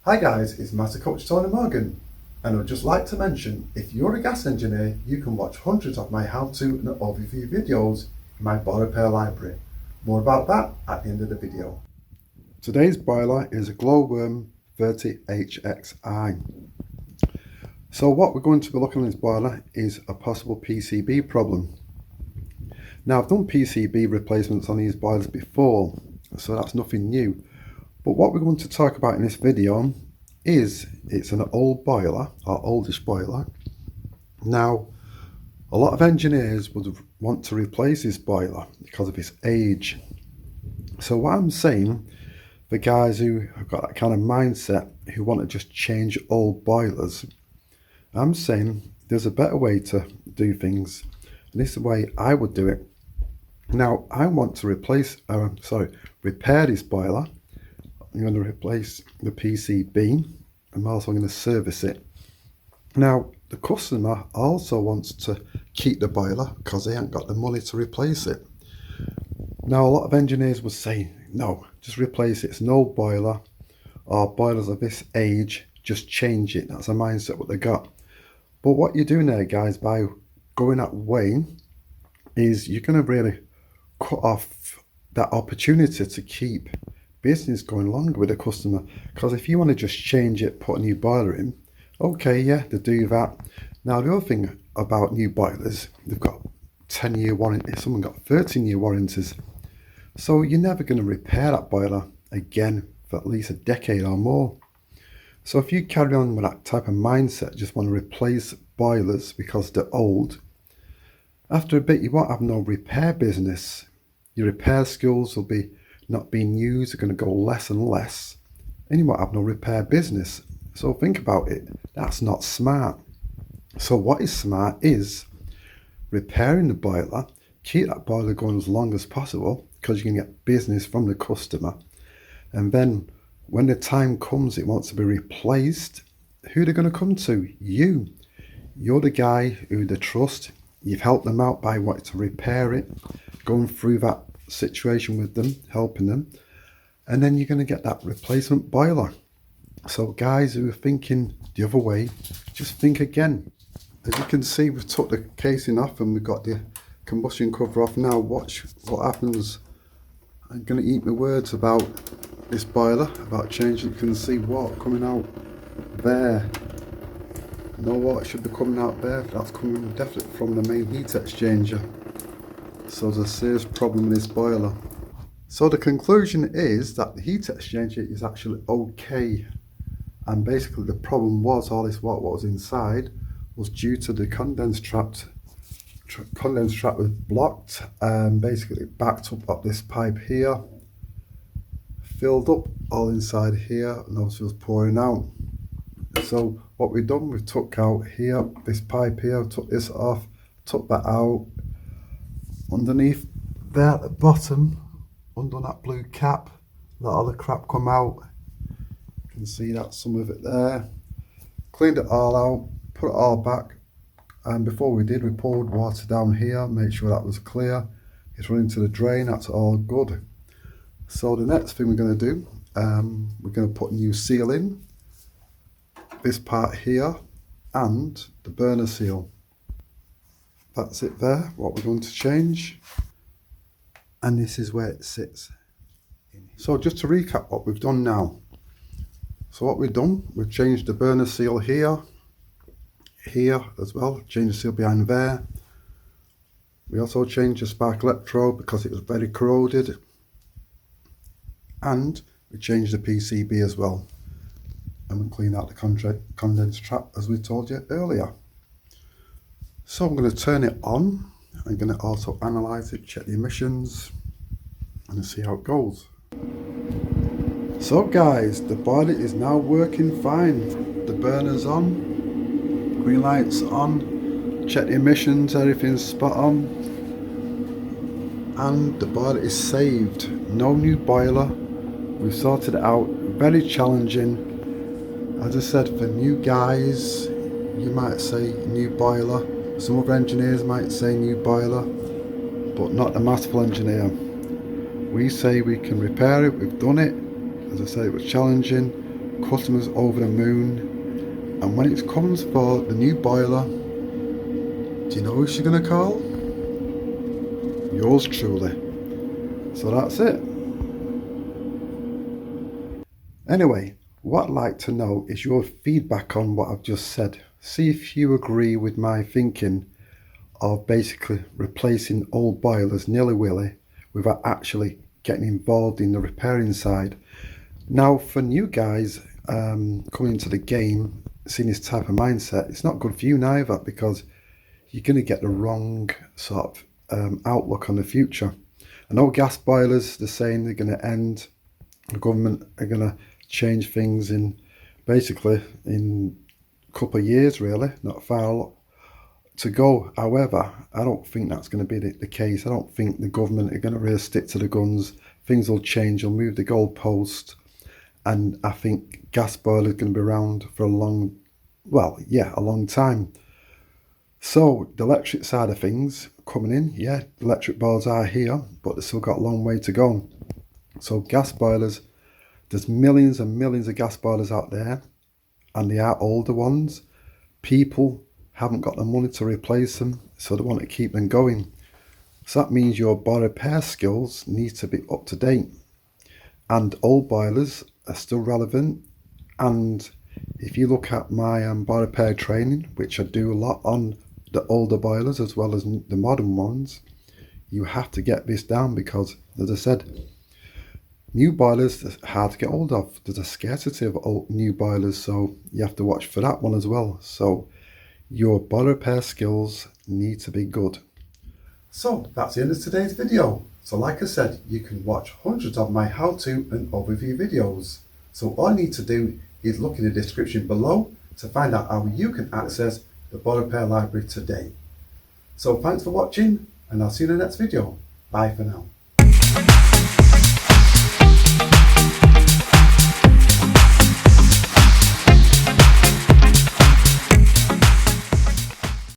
Hi guys, it's Master Coach Tony Morgan, and I'd just like to mention, if you're a gas engineer, you can watch hundreds of my how-to and overview videos in my boiler repair library. More about that at the end of the video. Today's boiler is a Glowworm 30HXI. So what we're going to be looking at this boiler is a possible PCB problem. Now I've done PCB replacements on these boilers before, so that's nothing new. But what we're going to talk about in this video is it's an old boiler, or oldish boiler. Now, a lot of engineers would want to replace this boiler because of its age. So what I'm saying, for guys who have got that kind of mindset, who want to just change old boilers, I'm saying there's a better way to do things. And this is the way I would do it. Now, I want to repair this boiler. I'm going to replace the PCB. I'm also going to service it. Now, the customer also wants to keep the boiler because they haven't got the money to replace it. Now, a lot of engineers would say, no, just replace it. It's an old boiler, or boilers of this age, just change it. That's a mindset what they got. But what you're doing there, guys, by going that way, is you're going to really cut off that opportunity to keep business going longer with a customer. Because if you want to just change it, put a new boiler in, okay, yeah, they do that. Now the other thing about new boilers, they've got 10-year warranty, someone got 13-year warranties, so you're never going to repair that boiler again for at least a decade or more. So if you carry on with that type of mindset, just want to replace boilers because they're old, after a bit you won't have no repair business. Your repair skills will be not being used, are going to go less and less, and you won't have no repair business. So think about it, that's not smart. So what is smart is repairing the boiler, keep that boiler going as long as possible because you can get business from the customer, and then when the time comes it wants to be replaced, who they're going to come to? You're the guy who they trust. You've helped them out by wanting to repair it, going through that situation with them, helping them, and then you're going to get that replacement boiler. So guys who are thinking the other way, just think again. As you can see, we've took the casing off and we've got the combustion cover off. Now watch what happens. I'm going to eat my words about this boiler, about changing. You can see water coming out there. No water should be coming out there. That's coming definitely from the main heat exchanger. So there's a serious problem with this boiler. So the conclusion is that the heat exchanger is actually okay, and basically the problem was all this water what was inside was due to the condense trap. Condense trap was blocked and basically it backed up this pipe here, filled up all inside here, and obviously was pouring out. So what we've done, we took out here this pipe here, took this off, took that out. Underneath there at the bottom, under that blue cap, let all the crap come out. You can see that some of it there. Cleaned it all out, put it all back, and before we did, we poured water down here, make sure that was clear. It's running to the drain, that's all good. So the next thing we're going to do, we're going to put a new seal in, this part here, and the burner seal. That's it there, what we're going to change, and this is where it sits. So just to recap what we've done now. So what we've done, we've changed the burner seal here as well, changed the seal behind there. We also changed the spark electrode because it was very corroded, and we changed the PCB as well, and we cleaned out the condense trap as we told you earlier. So I'm going to turn it on. I'm going to also analyze it, check the emissions, and see how it goes. So guys, the boiler is now working fine. The burner's on, green light's on, check the emissions, everything's spot on, and the boiler is saved. No new boiler. We've sorted it out. Very challenging. As I said, for new guys, you might say new boiler. Some other engineers might say new boiler, but not the Masterful Engineer. We say we can repair it, we've done it. As I said, it was challenging, customers over the moon. And when it comes for the new boiler, do you know who she's going to call? Yours truly. So that's it. Anyway, what I'd like to know is your feedback on what I've just said. See if you agree with my thinking of basically replacing old boilers nilly-willy without actually getting involved in the repairing side. Now, for new guys coming into the game, seeing this type of mindset, it's not good for you neither, because you're going to get the wrong sort of outlook on the future. I know gas boilers, they're saying they're going to end. The government are going to change things in basically in a couple of years, really, not far to go. However, I don't think that's going to be the case. I don't think the government are going to really stick to the guns. Things will change, they'll move the goalpost, and I think gas boilers are going to be around for a long time. So the electric side of things coming in, yeah, the electric boilers are here, but they've still got a long way to go. So gas boilers, there's millions and millions of gas boilers out there, and they are older ones. People haven't got the money to replace them, so they want to keep them going. So that means your boiler repair skills need to be up to date. And old boilers are still relevant. And if you look at my boiler repair training, which I do a lot on the older boilers as well as the modern ones, you have to get this down, because, as I said, new boilers are hard to get hold of. There's a scarcity of new boilers, so you have to watch for that one as well. So your boiler repair skills need to be good. So that's the end of today's video. So like I said, you can watch hundreds of my how-to and overview videos. So all you need to do is look in the description below to find out how you can access the boiler repair library today. So thanks for watching, and I'll see you in the next video. Bye for now.